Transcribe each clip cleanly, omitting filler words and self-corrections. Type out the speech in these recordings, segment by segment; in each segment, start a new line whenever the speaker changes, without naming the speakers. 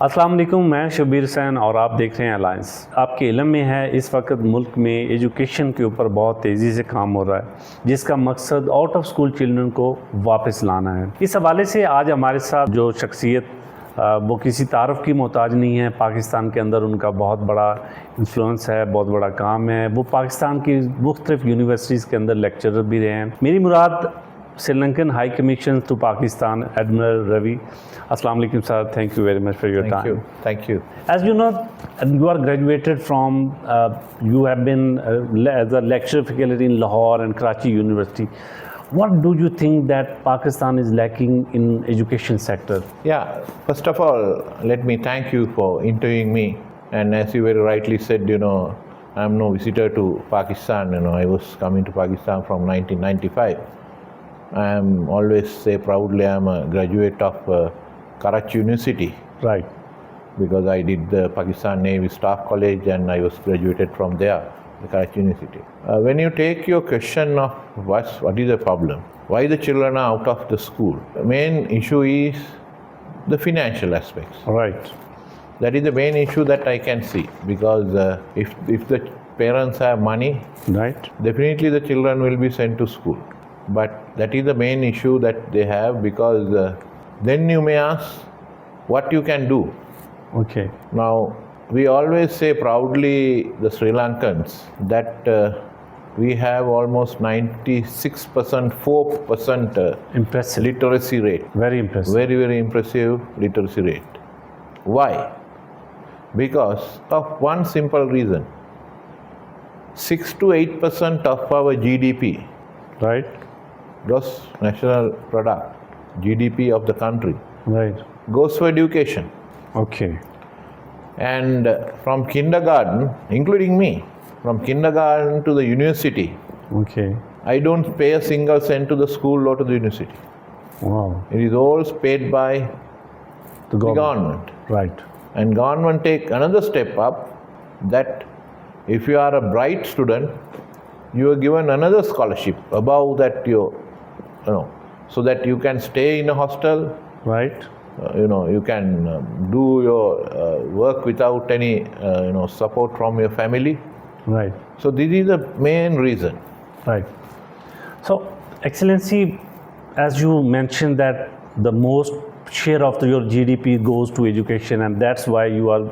अस्सलाम वालेकुम, मैं शबीर सैन और आप देख रहे हैं अलायंस। आपके इल्म में है इस वक्त मुल्क में एजुकेशन के ऊपर बहुत तेज़ी से काम हो रहा है, जिसका मकसद आउट ऑफ स्कूल चिल्ड्रन को वापस लाना है। इस हवाले से आज हमारे साथ जो शख्सियत वो किसी तारुफ की मोहताज नहीं है। पाकिस्तान के अंदर उनका बहुत बड़ा इन्फ्लुएंस है, बहुत बड़ा काम है। वो पाकिस्तान की मुख्तलिफ यूनिवर्सिटीज़ के अंदर लेक्चरर भी रहे हैं। मेरी मुराद Sri-Lankan High Commissioner to Pakistan, Admiral Ravi. Assalamu alaikum, sir. Thank you very much for your time.
Thank you.
As you know, you are graduated from, you have been as a lecturer faculty in Lahore and Karachi University. What do you think that Pakistan is lacking in education sector?
Yeah, first of all, let me thank you for interviewing me. And as you very rightly said, I'm no visitor to Pakistan. I was coming to Pakistan from 1995. I am always say proudly I'm a graduate of Karachi University.
Right.
Because I did the Pakistan Navy Staff College and I was graduated from there, the Karachi University. When you take your question of what is the problem, why the children are out of the school, the main issue is the financial aspects.
Right.
That is the main issue that I can see, because if the parents have money,
right,
definitely the children will be sent to school. But that is the main issue that they have, because then you may ask what you can do.
Okay.
Now, we always say proudly, the Sri Lankans, that we have almost 96%, 4%
impressive
literacy rate.
Very impressive.
Very, very impressive literacy rate. Why? Because of one simple reason. 6 to 8% of our GDP,
right,
gross national product, GDP of the country,
right,
goes for education.
Okay.
And from kindergarten, including me, from kindergarten to the university,
okay,
I don't pay a single cent to the school or to the university.
Wow.
It is all paid by the government.
Right.
And government take another step up, that if you are a bright student, you are given another scholarship above that, so that you can stay in a hostel.
Right.
You can do your work without any, support from your family.
Right.
So this is the main reason.
Right. So, Excellency, as you mentioned that the most share of your GDP goes to education, and that's why you are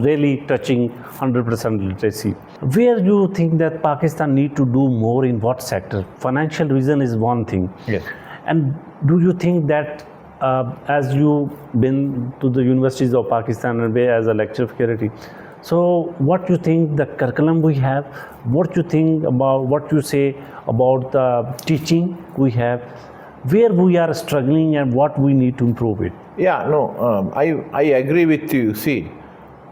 really touching 100% literacy. Where do you think that Pakistan need to do more, in what sector? Financial reason is one thing.
Yes.
And do you think that as you've been to the universities of Pakistan and as a lecturer faculty, so what you think the curriculum we have, what you think about, what you say about the teaching we have, where we are struggling and what we need to improve it?
Yeah, no, I agree with you. See,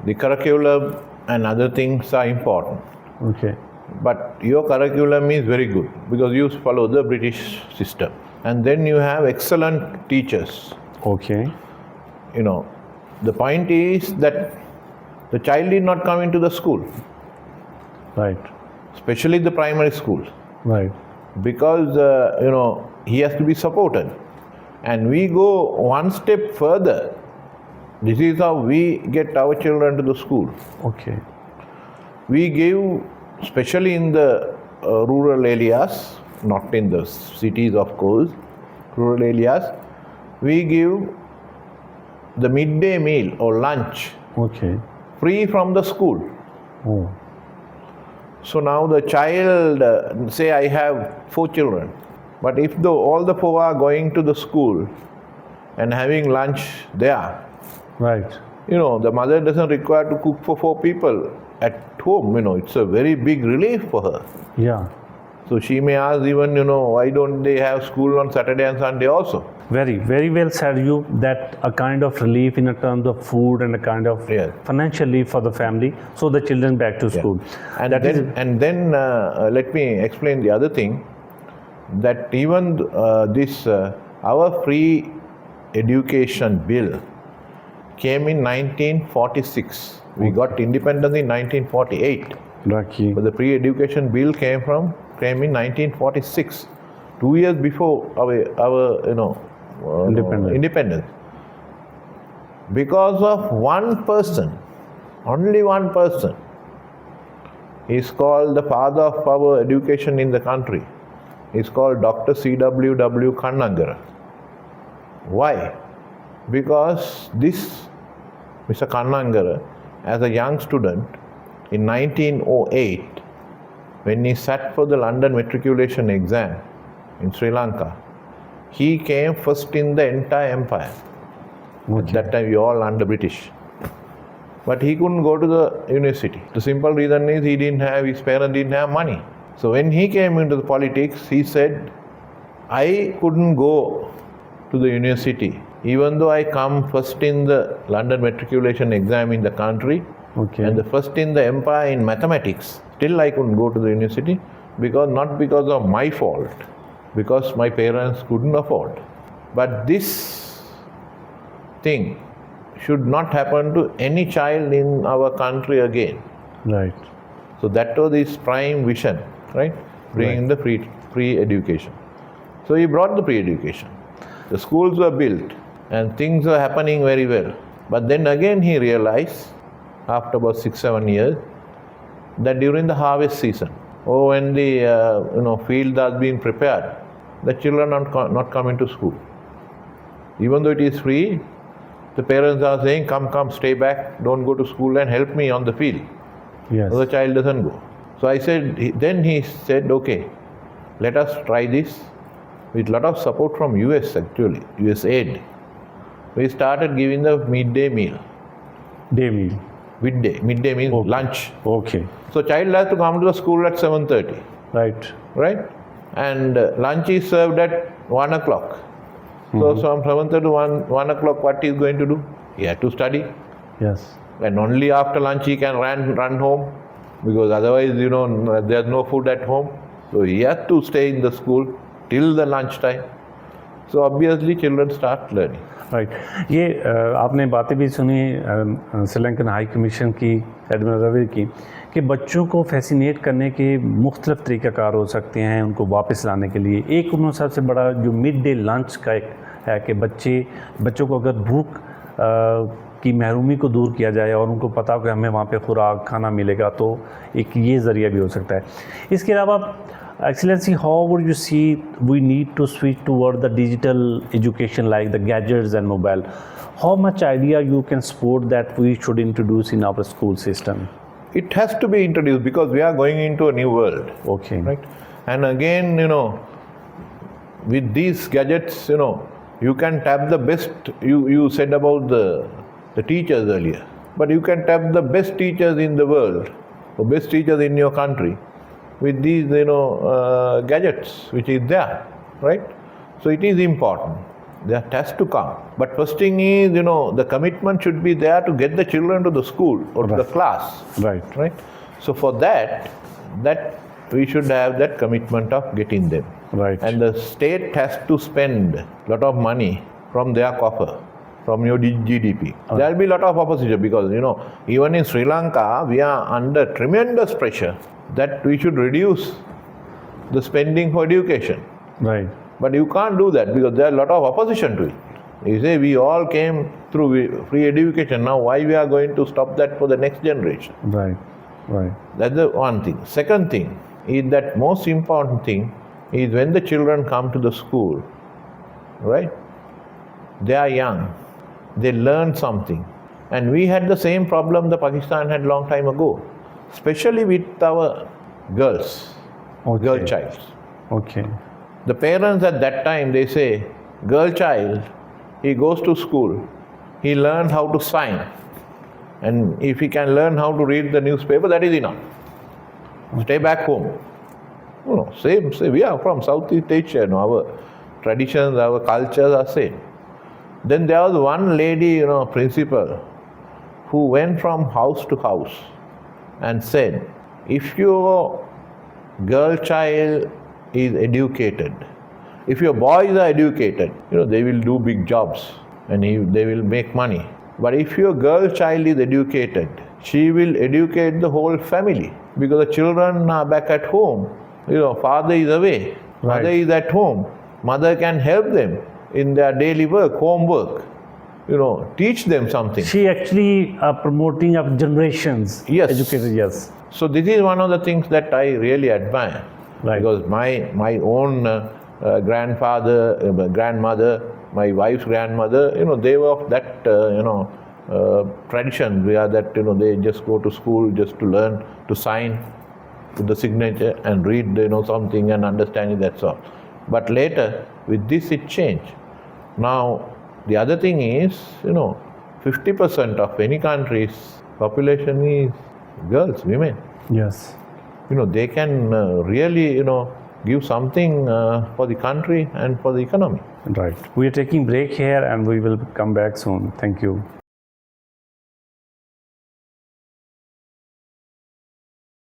the curriculum and other things are important.
Okay.
But your curriculum is very good because you follow the British system. And then you have excellent teachers.
Okay.
The point is that the child is not coming to the school.
Right.
Especially the primary school.
Right.
Because, he has to be supported. And we go one step further. This is how we get our children to the school.
Okay.
We give, especially in the rural areas, not in the cities of course, rural areas, we give the midday meal or lunch,
okay,
free from the school.
Oh.
So now the child, say I have 4 children, but if all the 4 are going to the school and having lunch there,
right,
the mother doesn't require to cook for 4 people at home. It's a very big relief for her.
Yeah.
So she may ask even, why don't they have school on Saturday and Sunday also?
Very, very well said you, that a kind of relief in terms of food and a kind of financial relief for the family, so the children back to school.
Yeah. And then let me explain the other thing, that even our free education bill came in 1946. We got independence in 1948.
Lucky.
But the free education bill came in 1946, 2 years before our independence. because of one person, only one person. He is called the father of our education in the country. He is called Dr. C.W.W. Kannangara. Why? Because this Mr. Kannangara, as a young student in 1908, when he sat for the London matriculation exam in Sri Lanka, he came first in the entire empire. At that time, we all under British. But he couldn't go to the university. The simple reason is his parents didn't have money. So when he came into the politics, he said, I couldn't go to the university. Even though I come first in the London matriculation exam in the country, and the first in the empire in mathematics, still I couldn't go to the university, not because of my fault, because my parents couldn't afford. But this thing should not happen to any child in our country again.
Right.
So that was his prime vision, right? Bringing the free education. So he brought the free education. The schools were built and things were happening very well. But then again he realized, after about 6-7 years, that during the harvest season, or when the field has been prepared, the children are not coming to school. Even though it is free, the parents are saying, come, stay back, don't go to school and help me on the field.
Yes.
So the child doesn't go. So then he said, okay, let us try this with a lot of support from US actually, US aid. We started giving the midday meal.
Day meal.
Midday means lunch.
Okay.
So child has to come to the school at 7:30. Right? And lunch is served at 1 o'clock. So from 7:30 to 1 o'clock, what he is going to do? He has to study.
Yes.
And only after lunch he can run home, because otherwise, there's no food at home. So he has to stay in the school till the lunch time. So obviously children start learning.
Right ये आपने बातें भी सुनी Sri Lankan high commission की, admiral Ravi की, कि बच्चों को फैसिनेट करने के मुख्तलिफ तरीक़ाकार हो सकते हैं उनको वापस लाने के लिए। एक उन्होंने सबसे बड़ा जो मिड डे लंच का एक है कि बच्चों को अगर भूख की महरूमी को दूर किया जाए और उनको पता हो कि हमें वहाँ पे खुराक खाना मिलेगा, तो एक ये ज़रिया भी हो सकता है। इसके अलावा Excellency, how would you see we need to switch toward the digital education like the gadgets and mobile? How much idea you can support that we should introduce in our school system?
It has to be introduced because we are going into a new world.
Okay.
Right? And again, with these gadgets, you can tap the best. You said about the teachers earlier, but you can tap the best teachers in the world, or best teachers in your country, with these gadgets which is there, right? So it is important. That has to come. But first thing is, the commitment should be there to get the children to the school or to the class. Right. So for that we should have that commitment of getting them.
Right.
And the state has to spend a lot of money from their coffer, from your GDP. There will be a lot of opposition because, even in Sri Lanka, we are under tremendous pressure that we should reduce the spending for education.
Right.
But you can't do that because there are a lot of opposition to it. You say we all came through free education, now why we are going to stop that for the next generation?
Right.
That's the one thing. Second thing is that most important thing is when the children come to the school, right? They are young, they learn something. And we had the same problem that Pakistan had long time ago, especially with our girls, girl child.
Okay.
The parents at that time, they say, girl child, he goes to school, he learns how to sign, and if he can learn how to read the newspaper, that is enough. Stay back home. Same. We are from Southeast Asia, our traditions, our cultures are same. Then there was one lady, principal, who went from house to house and said, if your girl child is educated, if your boys are educated, they will do big jobs and they will make money. But if your girl child is educated, she will educate the whole family because the children are back at home. Father is away, mother is at home. Mother can help them in their daily work, homework. teach them something.
She actually promoting of generations.
Yes.
Educated, yes.
So this is one of the things that I really admire.
Right.
Because my own grandfather, grandmother, my wife's grandmother, they were of that, tradition where that, they just go to school just to learn to sign with the signature and read, something and understand it, that's all. But later, with this it changed. Now, the other thing is, 50% of any country's population is girls, women.
Yes.
They can really, give something for the country and for the economy.
Right. We are taking break here and we will come back soon. Thank you.